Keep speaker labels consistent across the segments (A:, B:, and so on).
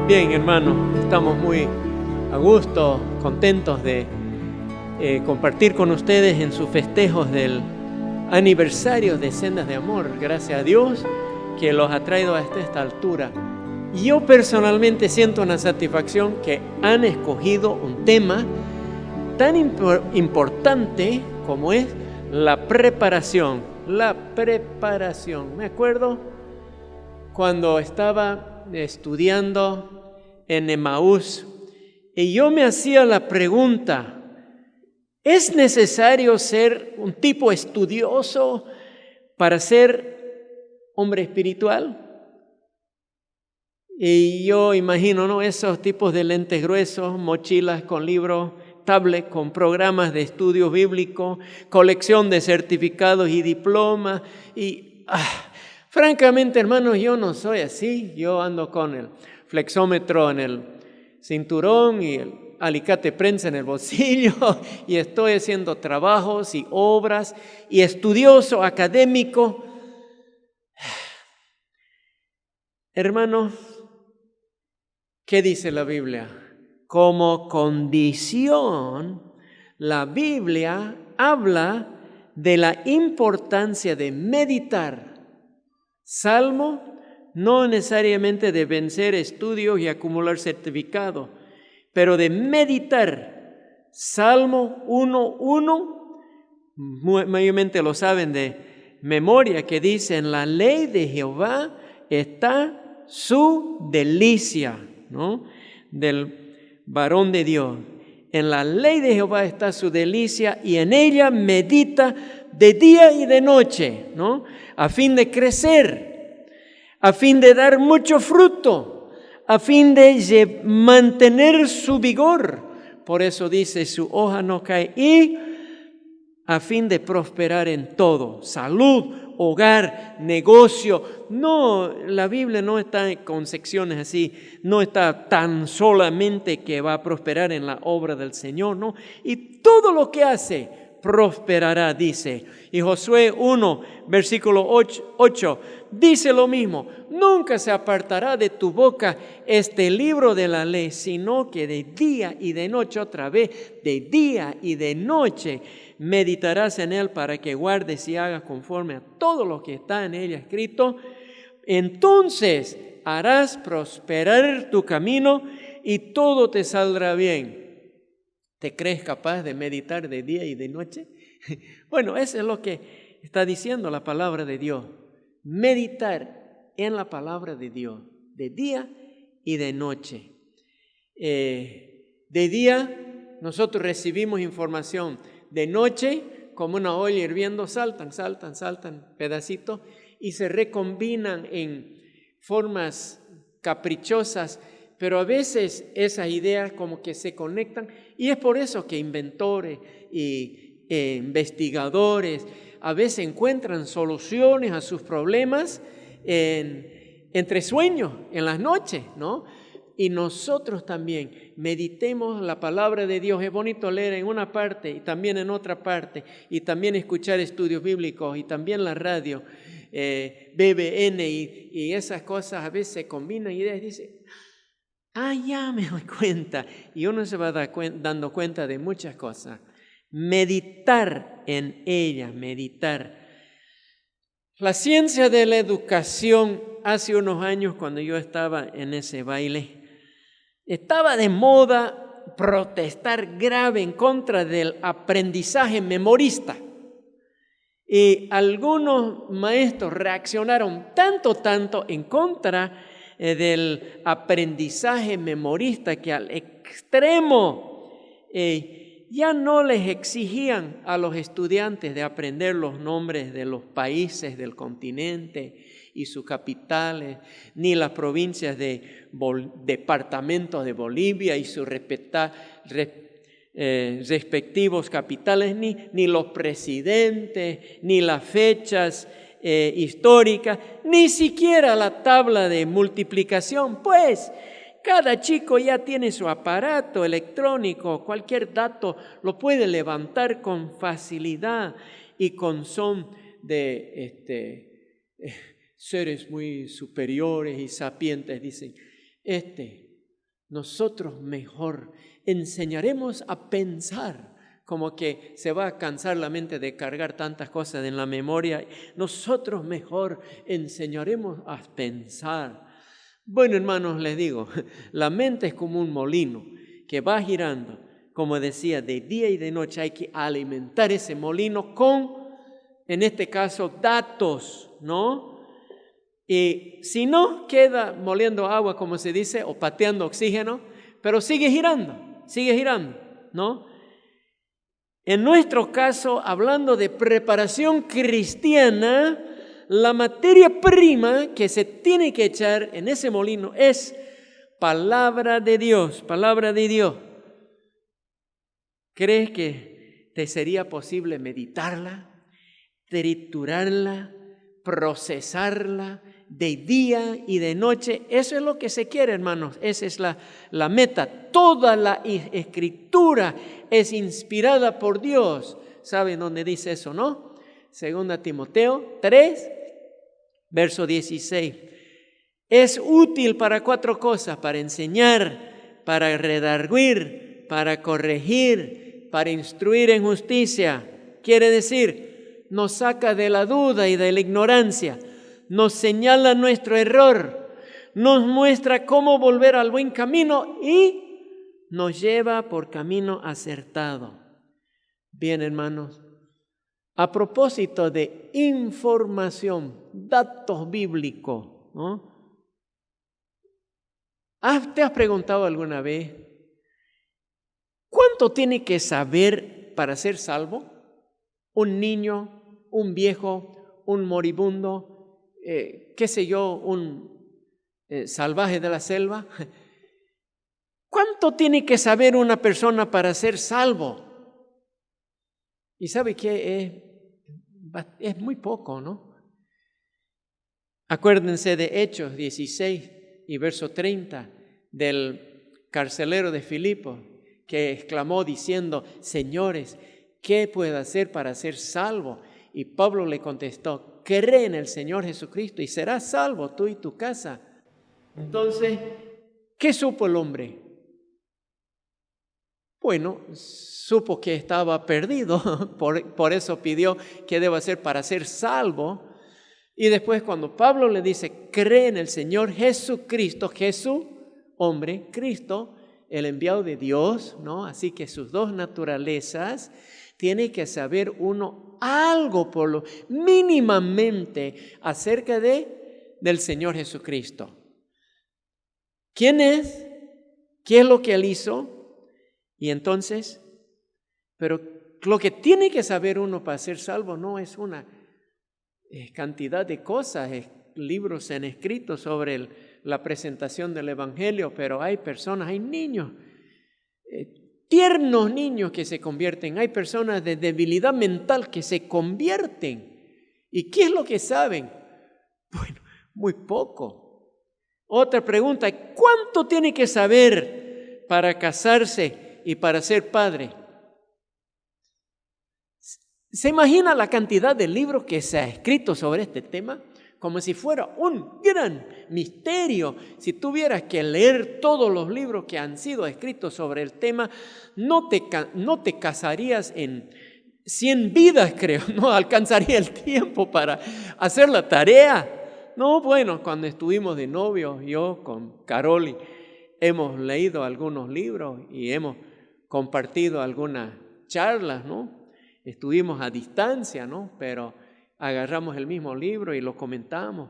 A: Bien, hermanos, estamos muy a gusto, contentos de compartir con ustedes en sus festejos del aniversario de Sendas de Amor. Gracias a Dios que los ha traído hasta esta altura. Y yo personalmente siento una satisfacción que han escogido un tema tan importante como es la preparación. La preparación. Me acuerdo cuando estaba estudiando en Emaús y yo me hacía la pregunta: ¿es necesario ser un tipo estudioso para ser hombre espiritual? Y yo imagino, ¿no?, esos tipos de lentes gruesos, mochilas con libros, tablet con programas de estudio bíblico, colección de certificados y diplomas. Y francamente, hermanos, yo no soy así. Yo ando con el flexómetro en el cinturón y el alicate prensa en el bolsillo y estoy haciendo trabajos y obras y estudioso, académico. Hermanos, ¿qué dice la Biblia? Como condición, la Biblia habla de la importancia de meditar. Salmo, no necesariamente de vencer estudios y acumular certificados, pero de meditar. Salmo 1:1, mayormente lo saben de memoria, que dice: en la ley de Jehová está su delicia, ¿no?, del varón de Dios. En la ley de Jehová está su delicia y en ella medita de día y de noche, ¿no?, a fin de crecer, a fin de dar mucho fruto, a fin de mantener su vigor. Por eso dice: su hoja no cae, y a fin de prosperar en todo, salud, hogar, negocio. No, la Biblia no está con secciones así, no está tan solamente que va a prosperar en la obra del Señor, no. Y todo lo que hace prosperará, dice. Y Josué 1, versículo 8, dice lo mismo: nunca se apartará de tu boca este libro de la ley, sino que de día y de noche, otra vez, de día y de noche, meditarás en él para que guardes y hagas conforme a todo lo que está en ella escrito. Entonces harás prosperar tu camino y todo te saldrá bien. ¿Te crees capaz de meditar de día y de noche? Bueno, eso es lo que está diciendo la palabra de Dios. Meditar en la palabra de Dios, de día y de noche. De día nosotros recibimos información. De noche, como una olla hirviendo, saltan pedacitos y se recombinan en formas caprichosas, pero a veces esas ideas como que se conectan, y es por eso que inventores y investigadores a veces encuentran soluciones a sus problemas entre sueños, en las noches, ¿no? Y nosotros también meditemos la palabra de Dios. Es bonito leer en una parte y también en otra parte, y también escuchar estudios bíblicos, y también la radio, BBN y esas cosas a veces se combinan y dice: ya me doy cuenta. Y uno se va dando cuenta de muchas cosas. Meditar en ella, meditar. La ciencia de la educación, hace unos años cuando yo estaba en ese baile, estaba de moda protestar grave en contra del aprendizaje memorista. Y algunos maestros reaccionaron tanto en contra del aprendizaje memorista, que al extremo ya no les exigían a los estudiantes de aprender los nombres de los países del continente y sus capitales, ni las provincias de departamentos de Bolivia y sus respectivos capitales, ni los presidentes, ni las fechas históricas, ni siquiera la tabla de multiplicación. Pues cada chico ya tiene su aparato electrónico, cualquier dato lo puede levantar con facilidad, y con son de seres muy superiores y sapientes dicen: nosotros mejor enseñaremos a pensar, como que se va a cansar la mente de cargar tantas cosas en la memoria. Nosotros mejor enseñaremos a pensar. Bueno, hermanos, les digo, la mente es como un molino que va girando. Como decía, de día y de noche hay que alimentar ese molino con, en este caso, datos, ¿no? Y si no, queda moliendo agua, como se dice, o pateando oxígeno, pero sigue girando, ¿no? En nuestro caso, hablando de preparación cristiana, la materia prima que se tiene que echar en ese molino es palabra de Dios, palabra de Dios. ¿Crees que te sería posible meditarla, triturarla, procesarla de día y de noche? Eso es lo que se quiere, hermanos. Esa es la meta. Toda la escritura es inspirada por Dios. ¿Saben dónde dice eso, no? 2 Timoteo 3, verso 16. Es útil para 4 cosas: para enseñar, para redarguir, para corregir, para instruir en justicia. Quiere decir, nos saca de la duda y de la ignorancia, nos señala nuestro error, nos muestra cómo volver al buen camino y nos lleva por camino acertado. Bien, hermanos, a propósito de información, datos bíblicos, ¿no? ¿Te has preguntado alguna vez cuánto tiene que saber para ser salvo? Un niño, un viejo, un moribundo, un salvaje de la selva. ¿Cuánto tiene que saber una persona para ser salvo? Y sabe que es muy poco, ¿no? Acuérdense de Hechos 16 y verso 30 del carcelero de Filipos, que exclamó diciendo: señores, ¿qué puedo hacer para ser salvo? Y Pablo le contestó: cree en el Señor Jesucristo y serás salvo tú y tu casa. Entonces, ¿qué supo el hombre? Bueno, supo que estaba perdido, por eso pidió qué debo hacer para ser salvo. Y después, cuando Pablo le dice: cree en el Señor Jesucristo, Jesús, hombre, Cristo, el enviado de Dios, ¿no? Así que sus dos naturalezas, tiene que saber uno algo por lo mínimamente acerca del Señor Jesucristo. ¿Quién es? ¿Qué es lo que Él hizo? Y entonces, pero lo que tiene que saber uno para ser salvo no es una cantidad de cosas, libros han escrito sobre la presentación del Evangelio, pero hay personas, hay niños, tiernos niños que se convierten, hay personas de debilidad mental que se convierten. ¿Y qué es lo que saben? Bueno, muy poco. Otra pregunta: ¿cuánto tiene que saber para casarse y para ser padre? ¿Se imagina la cantidad de libros que se ha escrito sobre este tema? Como si fuera un gran misterio. Si tuvieras que leer todos los libros que han sido escritos sobre el tema, no te casarías en 100 vidas, creo. No alcanzaría el tiempo para hacer la tarea. No, bueno, cuando estuvimos de novios, yo con Caroli, hemos leído algunos libros y hemos compartido algunas charlas, ¿no? Estuvimos a distancia, ¿no? Pero agarramos el mismo libro y lo comentamos.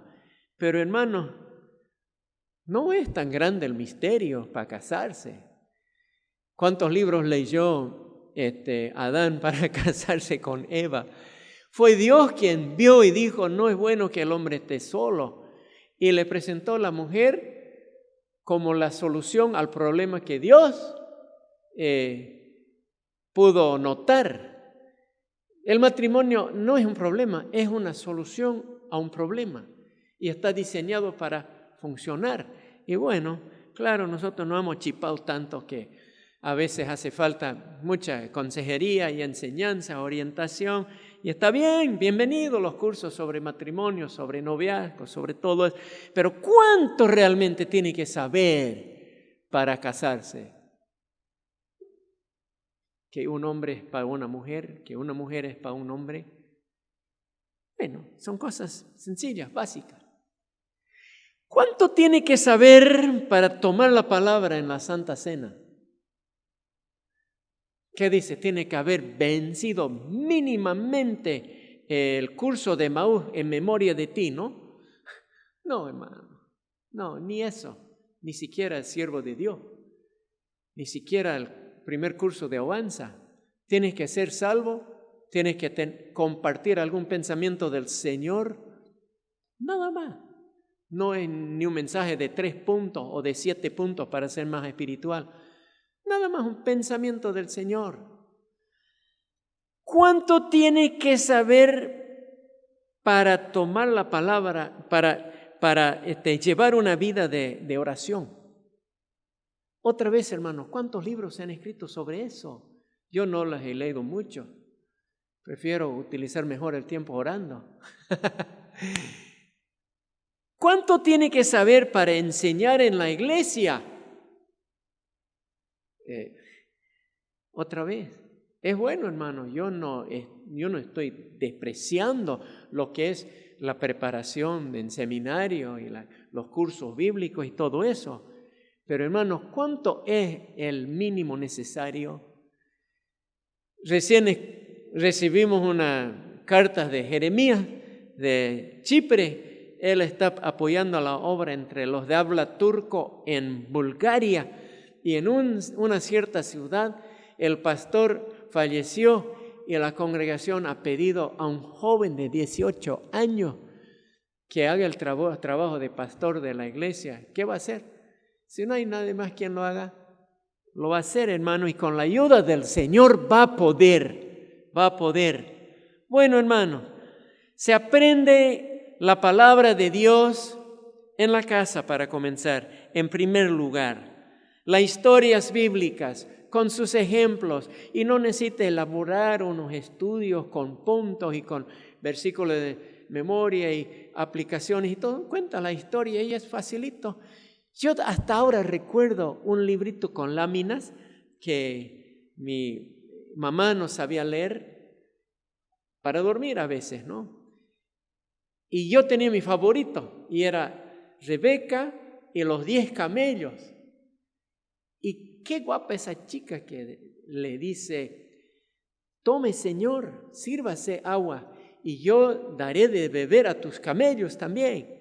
A: Pero hermanos, no es tan grande el misterio para casarse. ¿Cuántos libros leyó Adán para casarse con Eva? Fue Dios quien vio y dijo: no es bueno que el hombre esté solo. Y le presentó a la mujer como la solución al problema que Dios pudo notar. El matrimonio no es un problema, es una solución a un problema y está diseñado para funcionar. Y bueno, claro, nosotros no hemos chipado tanto que a veces hace falta mucha consejería y enseñanza, orientación. Y está bien, bienvenidos los cursos sobre matrimonio, sobre noviazgo, sobre todo eso. Pero ¿cuánto realmente tiene que saber para casarse. Que un hombre es para una mujer, que una mujer es para un hombre. Bueno, son cosas sencillas, básicas. ¿Cuánto tiene que saber para tomar la palabra en la Santa Cena? ¿Qué dice? Tiene que haber vencido mínimamente el curso de Emaús en memoria de ti, ¿no? No, hermano, no, ni eso, ni siquiera el siervo de Dios, ni siquiera el primer curso de alabanza. Tienes que ser salvo, tienes que compartir algún pensamiento del Señor, nada más. No es ni un mensaje de 3 puntos o de 7 puntos para ser más espiritual. Nada más un pensamiento del Señor. ¿Cuánto tiene que saber para tomar la palabra, para llevar una vida de oración? Otra vez, hermanos, ¿cuántos libros se han escrito sobre eso? Yo no los he leído mucho. Prefiero utilizar mejor el tiempo orando. ¿Cuánto tiene que saber para enseñar en la iglesia? Otra vez, es bueno, hermano, yo no estoy despreciando lo que es la preparación en seminario y los cursos bíblicos y todo eso. Pero, hermanos, ¿cuánto es el mínimo necesario? Recién recibimos una carta de Jeremías de Chipre. Él está apoyando a la obra entre los de habla turco en Bulgaria, y en una cierta ciudad el pastor falleció y la congregación ha pedido a un joven de 18 años que haga el trabajo de pastor de la iglesia. ¿Qué va a hacer? Si no hay nadie más quien lo haga, lo va a hacer, hermano, y con la ayuda del Señor va a poder. Bueno, hermano, se aprende la palabra de Dios en la casa para comenzar, en primer lugar. Las historias bíblicas con sus ejemplos, y no necesita elaborar unos estudios con puntos y con versículos de memoria y aplicaciones y todo. Cuenta la historia y es facilito. Yo hasta ahora recuerdo un librito con láminas que mi mamá no sabía leer para dormir a veces, ¿no? Y yo tenía mi favorito y era Rebeca y los 10 camellos. Y qué guapa esa chica que le dice: tome, Señor, sírvase agua y yo daré de beber a tus camellos también.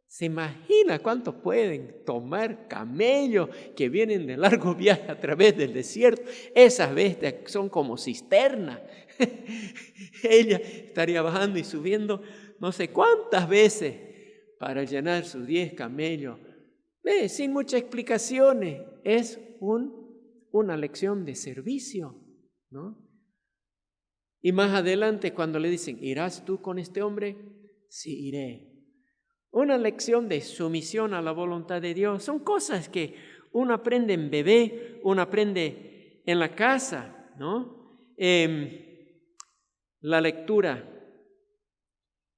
A: ¿Se imagina cuántos pueden tomar camellos que vienen de largo viaje a través del desierto? Esas bestias son como cisternas. Ella estaría bajando y subiendo no sé cuántas veces para llenar sus 10 camellos. Sin muchas explicaciones. Es una lección de servicio, ¿no? Y más adelante cuando le dicen: ¿irás tú con este hombre? Sí, iré. Una lección de sumisión a la voluntad de Dios. Son cosas que uno aprende en bebé, uno aprende en la casa, ¿no? La lectura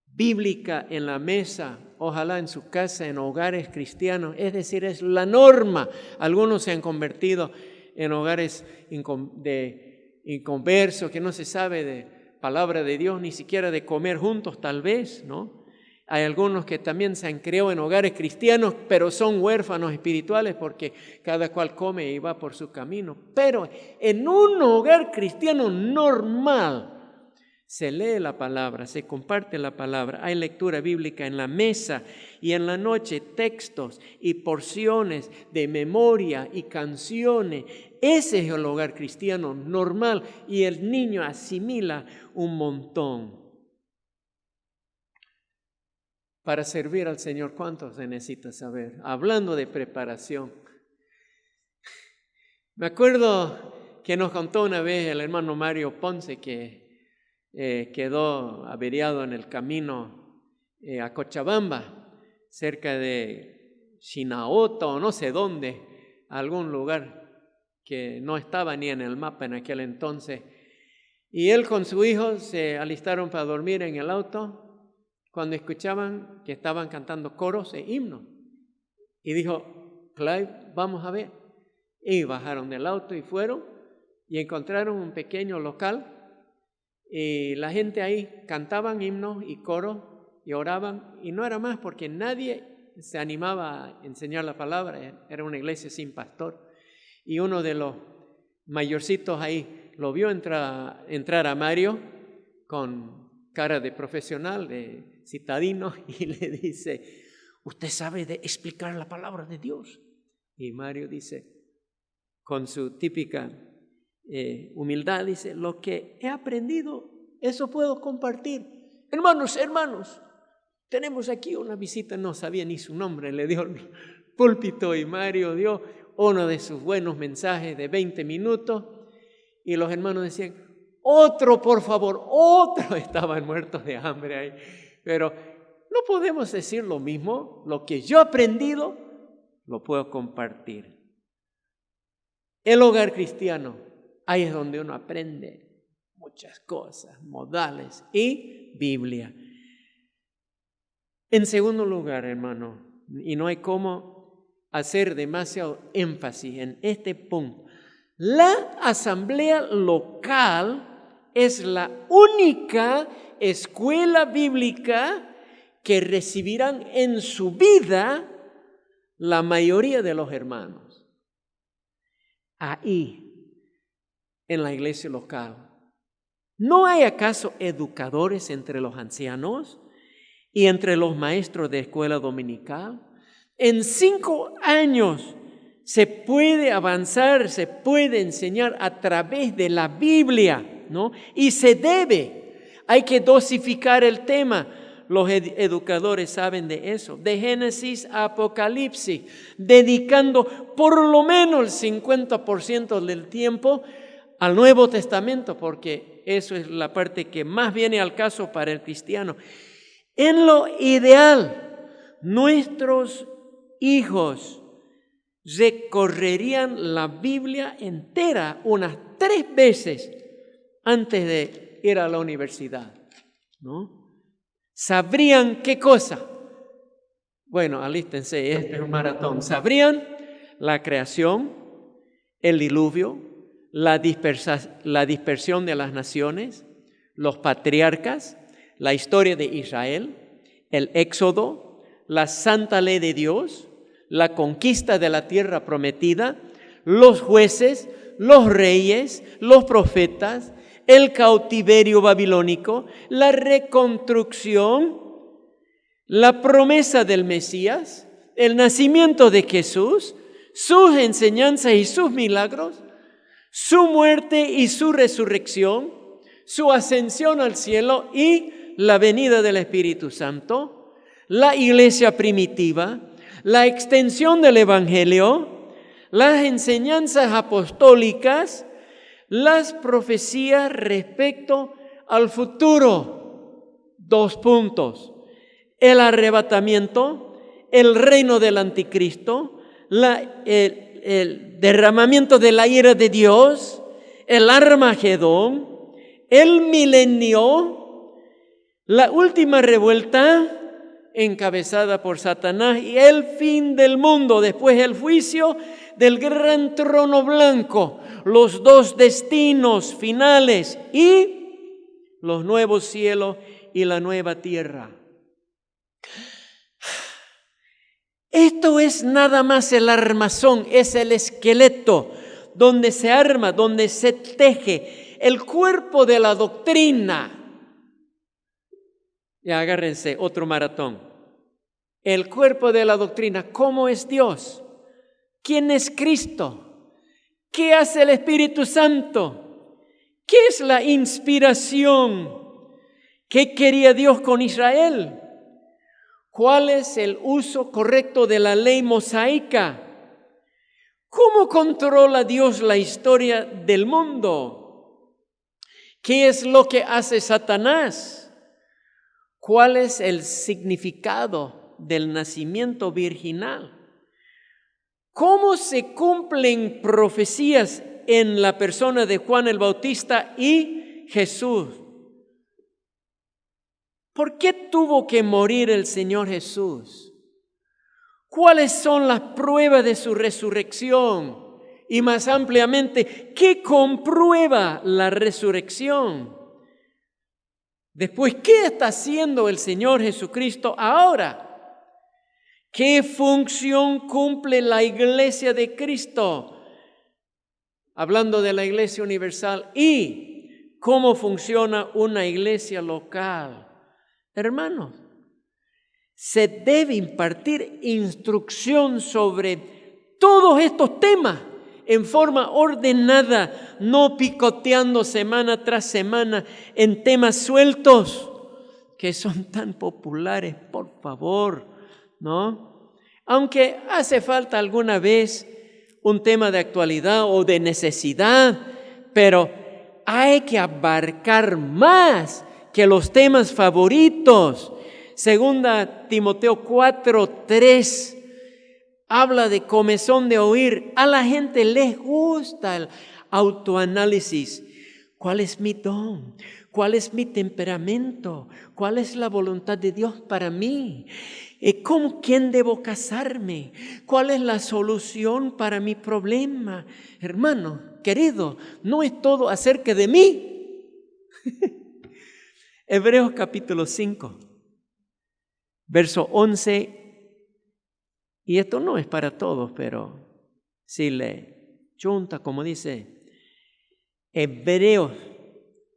A: bíblica en la mesa, ojalá en su casa, en hogares cristianos, es decir, es la norma. Algunos se han convertido en hogares de inconversos, que no se sabe de palabra de Dios, ni siquiera de comer juntos tal vez, ¿no? Hay algunos que también se han criado en hogares cristianos, pero son huérfanos espirituales porque cada cual come y va por su camino. Pero en un hogar cristiano normal se lee la palabra, se comparte la palabra, hay lectura bíblica en la mesa y en la noche textos y porciones de memoria y canciones. Ese es el hogar cristiano normal y el niño asimila un montón. Para servir al Señor, ¿cuánto se necesita saber? Hablando de preparación. Me acuerdo que nos contó una vez el hermano Mario Ponce que quedó averiado en el camino a Cochabamba, cerca de Chinaota o no sé dónde, algún lugar que no estaba ni en el mapa en aquel entonces. Y él con su hijo se alistaron para dormir en el auto cuando estaban cantando coros e himnos. Y dijo: Clive, vamos a ver. Y bajaron del auto y fueron y encontraron un pequeño local. Y la gente ahí cantaban himnos y coros y oraban. Y no era más porque nadie se animaba a enseñar la palabra. Era una iglesia sin pastor. Y uno de los mayorcitos ahí lo vio entrar a Mario con cara de profesional, de citadino, y le dice: ¿usted sabe de explicar la palabra de Dios? Y Mario dice, con su típica humildad, dice: lo que he aprendido, eso puedo compartir. Hermanos, tenemos aquí una visita. No sabía ni su nombre, le dio el púlpito y Mario dio uno de sus buenos mensajes de 20 minutos y los hermanos decían: otro, por favor, otro. Estaban muertos de hambre ahí. Pero no podemos decir lo mismo. Lo que yo he aprendido, lo puedo compartir. El hogar cristiano, ahí es donde uno aprende muchas cosas, modales y Biblia. En segundo lugar, hermano, y no hay cómo hacer demasiado énfasis en este punto, la asamblea local es la única escuela bíblica que recibirán en su vida la mayoría de los hermanos. Ahí, en la iglesia local, ¿no hay acaso educadores entre los ancianos y entre los maestros de escuela dominical? En 5 años se puede avanzar, se puede enseñar a través de la Biblia, ¿no? Y se debe. Hay que dosificar el tema. Los educadores saben de eso. De Génesis a Apocalipsis, dedicando por lo menos el 50% del tiempo al Nuevo Testamento, porque eso es la parte que más viene al caso para el cristiano. En lo ideal, nuestros hijos recorrerían la Biblia entera unas 3 veces antes de ir a la universidad, ¿no? ¿Sabrían qué cosa? Bueno, alístense, este es un maratón. ¿Sabrían la creación, el diluvio, la dispersión de las naciones, los patriarcas, la historia de Israel, el éxodo, la santa ley de Dios, la conquista de la tierra prometida, los jueces, los reyes, los profetas, el cautiverio babilónico, la reconstrucción, la promesa del Mesías, el nacimiento de Jesús, sus enseñanzas y sus milagros, su muerte y su resurrección, su ascensión al cielo y la venida del Espíritu Santo, la iglesia primitiva, la extensión del Evangelio, las enseñanzas apostólicas, las profecías respecto al futuro. 2 puntos. El arrebatamiento, el reino del anticristo, el derramamiento de la ira de Dios, el Armagedón, el milenio, la última revuelta encabezada por Satanás y el fin del mundo, después el juicio del gran trono blanco, los 2 destinos finales y los nuevos cielos y la nueva tierra. Esto es nada más el armazón, es el esqueleto donde se arma, donde se teje el cuerpo de la doctrina. Ya agárrense, otro maratón. El cuerpo de la doctrina, ¿cómo es Dios? ¿Quién es Cristo? ¿Qué hace el Espíritu Santo? ¿Qué es la inspiración? ¿Qué quería Dios con Israel? ¿Cuál es el uso correcto de la ley mosaica? ¿Cómo controla Dios la historia del mundo? ¿Qué es lo que hace Satanás? ¿Cuál es el significado del nacimiento virginal? ¿Cómo se cumplen profecías en la persona de Juan el Bautista y Jesús? ¿Por qué tuvo que morir el Señor Jesús? ¿Cuáles son las pruebas de su resurrección y más ampliamente, ¿qué comprueba la resurrección? Después, ¿qué está haciendo el Señor Jesucristo ahora? ¿Qué función cumple la iglesia de Cristo? Hablando de la iglesia universal, y cómo funciona una iglesia local. Hermanos, se debe impartir instrucción sobre todos estos temas en forma ordenada, no picoteando semana tras semana en temas sueltos que son tan populares, por favor, ¿no? Aunque hace falta alguna vez un tema de actualidad o de necesidad, pero hay que abarcar más que los temas favoritos. Segunda Timoteo 4:3 habla de comezón de oír. A la gente les gusta el autoanálisis. ¿Cuál es mi don? ¿Cuál es mi temperamento? ¿Cuál es la voluntad de Dios para mí? ¿Con quién debo casarme? ¿Cuál es la solución para mi problema? Hermano, querido, no es todo acerca de mí. Hebreos capítulo 5, verso 11. Y esto no es para todos, pero si le junta, como dice Hebreos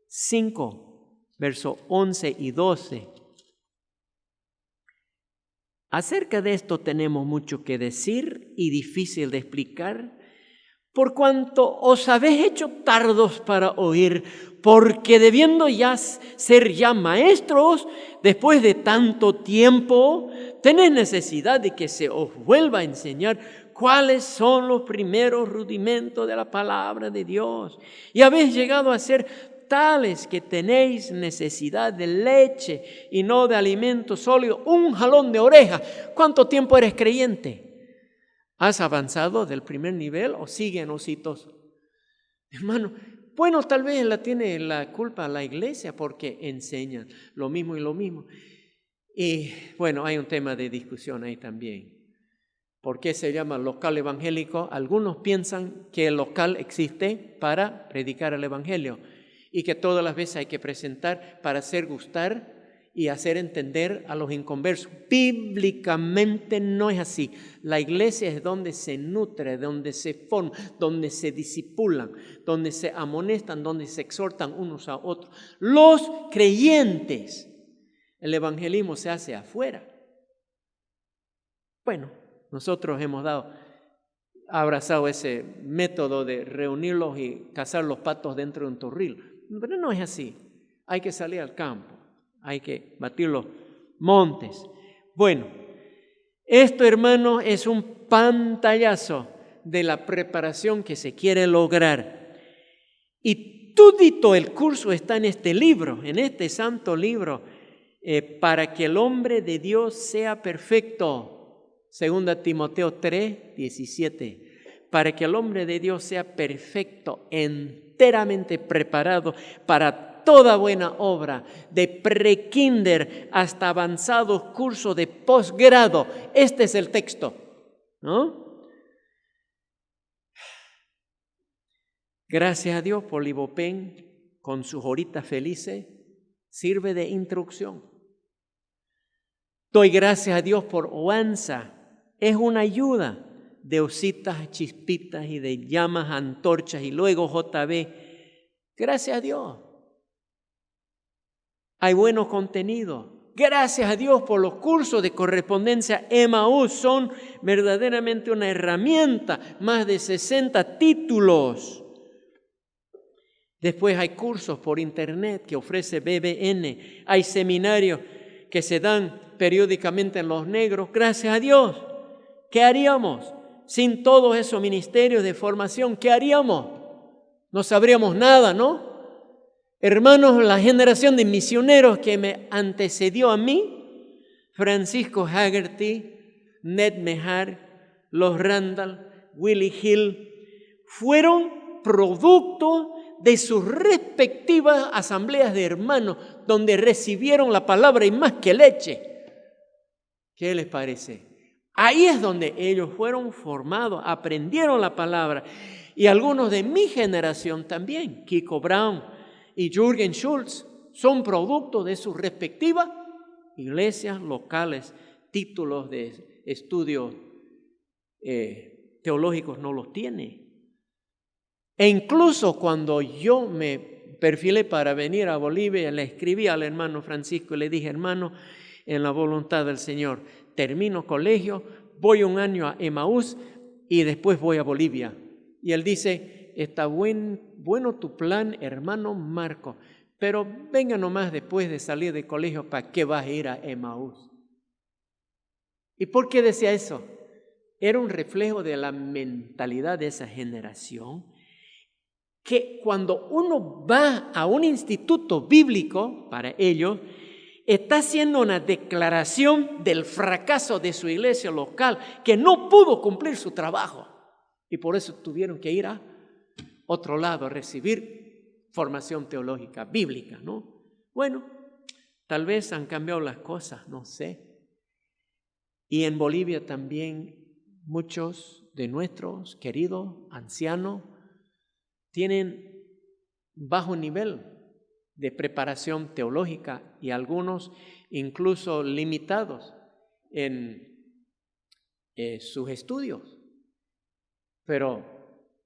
A: 5, verso 11 y 12. Acerca de esto tenemos mucho que decir y difícil de explicar, por cuanto os habéis hecho tardos para oír, porque debiendo ya ser ya maestros, después de tanto tiempo, tenéis necesidad de que se os vuelva a enseñar cuáles son los primeros rudimentos de la palabra de Dios. Y habéis llegado a ser tales que tenéis necesidad de leche y no de alimento sólido, un jalón de oreja. ¿Cuánto tiempo eres creyente? ¿Has avanzado del primer nivel o siguen ositos? Hermano, bueno, tal vez tiene la culpa la iglesia porque enseñan lo mismo y lo mismo. Y bueno, hay un tema de discusión ahí también. ¿Por qué se llama local evangélico? Algunos piensan que el local existe para predicar el evangelio y que todas las veces hay que presentar para hacer gustar y hacer entender a los inconversos. Bíblicamente no es así. La iglesia es donde se nutre, donde se forma, donde se disipulan, donde se amonestan, donde se exhortan unos a otros. Los creyentes, el evangelismo se hace afuera. Bueno, nosotros hemos abrazado ese método de reunirlos y cazar los patos dentro de un torril, pero no es así. Hay que salir al campo. Hay que batir los montes. Bueno, esto, hermano, es un pantallazo de la preparación que se quiere lograr. Y todito el curso está en este libro, en este santo libro, para que el hombre de Dios sea perfecto. Segunda Timoteo 3:17. Para que el hombre de Dios sea perfecto, enteramente preparado para toda buena obra, de prekinder hasta avanzados cursos de posgrado. Este es el texto, ¿no? Gracias a Dios por Libopen, con sus horitas felices, sirve de instrucción. Doy gracias a Dios por Oanza, es una ayuda de ositas, chispitas y de llamas, antorchas y luego JB. Gracias a Dios. Hay buenos contenidos. Gracias a Dios por los cursos de correspondencia Emaús. Son verdaderamente una herramienta. Más de 60 títulos. Después hay cursos por internet que ofrece BBN. Hay seminarios que se dan periódicamente en Los Negros. Gracias a Dios. ¿Qué haríamos sin todos esos ministerios de formación? ¿Qué haríamos? No sabríamos nada, ¿no? Hermanos, la generación de misioneros que me antecedió a mí, Francisco Haggerty, Ned Mehar, los Randall, Willie Hill, fueron producto de sus respectivas asambleas de hermanos, donde recibieron la palabra y más que leche. ¿Qué les parece? Ahí es donde ellos fueron formados, aprendieron la palabra. Y algunos de mi generación también, Kiko Brown y Jürgen Schultz, son producto de sus respectivas iglesias locales. Títulos de estudios teológicos no los tiene. E incluso cuando yo me perfilé para venir a Bolivia, le escribí al hermano Francisco y le dije: hermano, en la voluntad del Señor, termino colegio, voy un año a Emaús y después voy a Bolivia. Y él dice: está bueno tu plan, hermano Marco, pero venga nomás después de salir de colegio, ¿para qué vas a ir a Emaús? ¿Y por qué decía eso? Era un reflejo de la mentalidad de esa generación, que cuando uno va a un instituto bíblico, para ellos, está haciendo una declaración del fracaso de su iglesia local, que no pudo cumplir su trabajo. Y por eso tuvieron que ir a otro lado a recibir formación teológica bíblica, ¿no? Bueno, tal vez han cambiado las cosas, no sé. Y en Bolivia también muchos de nuestros queridos ancianos tienen bajo nivel de preparación teológica y algunos incluso limitados en sus estudios, pero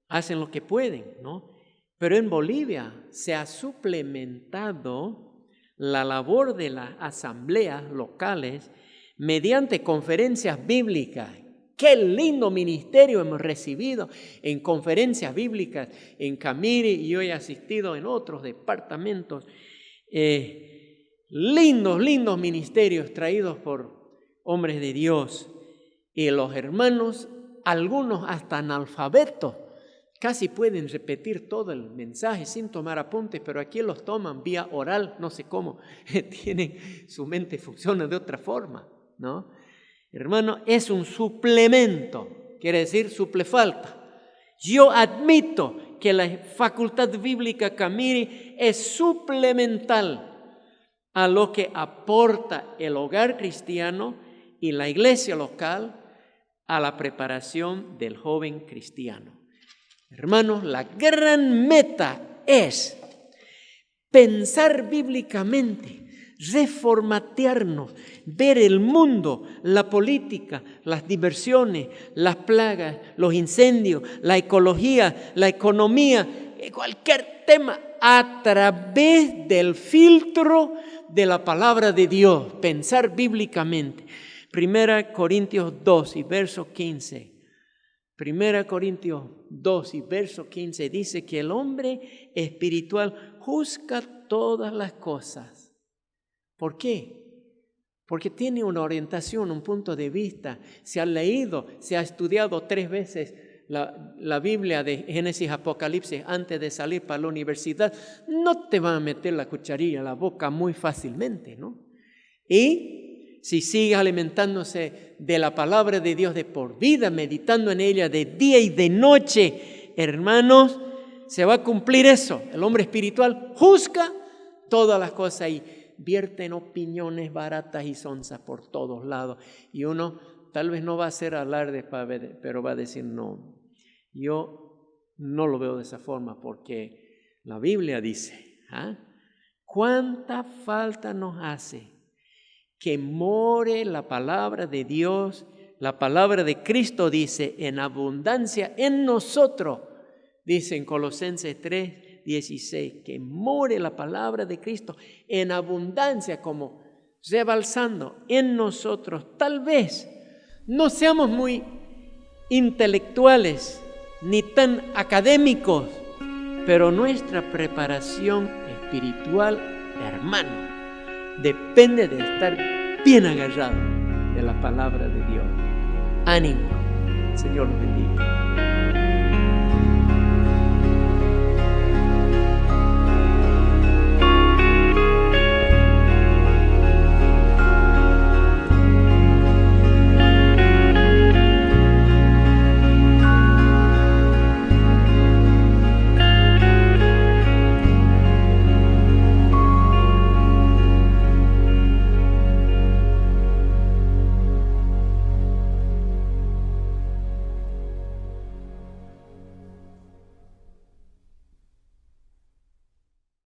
A: hacen lo que pueden, ¿no? Pero en Bolivia se ha suplementado la labor de las asambleas locales mediante conferencias bíblicas. ¡Qué lindo ministerio hemos recibido en conferencias bíblicas en Camiri! Y yo he asistido en otros departamentos. Lindos ministerios traídos por hombres de Dios. Y los hermanos, algunos hasta analfabetos, casi pueden repetir todo el mensaje sin tomar apuntes, pero aquí los toman vía oral, no sé cómo. Su mente funciona de otra forma, ¿no? Hermano, es un suplemento, quiere decir suplefalta. Yo admito que la Facultad Bíblica Camiri es suplemental a lo que aporta el hogar cristiano y la iglesia local a la preparación del joven cristiano. Hermanos, la gran meta es pensar bíblicamente, reformatearnos, ver el mundo, la política, las diversiones, las plagas, los incendios, la ecología, la economía, cualquier tema a través del filtro de la palabra de Dios, pensar bíblicamente. 1 Corintios 2 y verso 15. 1 Corintios 2 y verso 15 dice que el hombre espiritual juzga todas las cosas. ¿Por qué? Porque tiene una orientación, un punto de vista. Se ha leído, se ha estudiado 3 veces la Biblia de Génesis, Apocalipsis antes de salir para la universidad. No te van a meter la cucharilla en la boca muy fácilmente, ¿no? Y si sigues alimentándose de la palabra de Dios de por vida, meditando en ella de día y de noche, hermanos, se va a cumplir eso. El hombre espiritual juzga todas las cosas y vierten opiniones baratas y sonzas por todos lados. Y uno tal vez no va a hacer alarde, pero va a decir: no, yo no lo veo de esa forma, porque la Biblia dice, ¿cuánta falta nos hace que more la palabra de Dios? La palabra de Cristo dice en abundancia en nosotros, dice en Colosenses 3:16, que more la palabra de Cristo en abundancia, como rebalsando en nosotros. Tal vez no seamos muy intelectuales ni tan académicos, pero nuestra preparación espiritual, hermano, depende de estar bien agarrado de la palabra de Dios. Ánimo, Señor bendiga.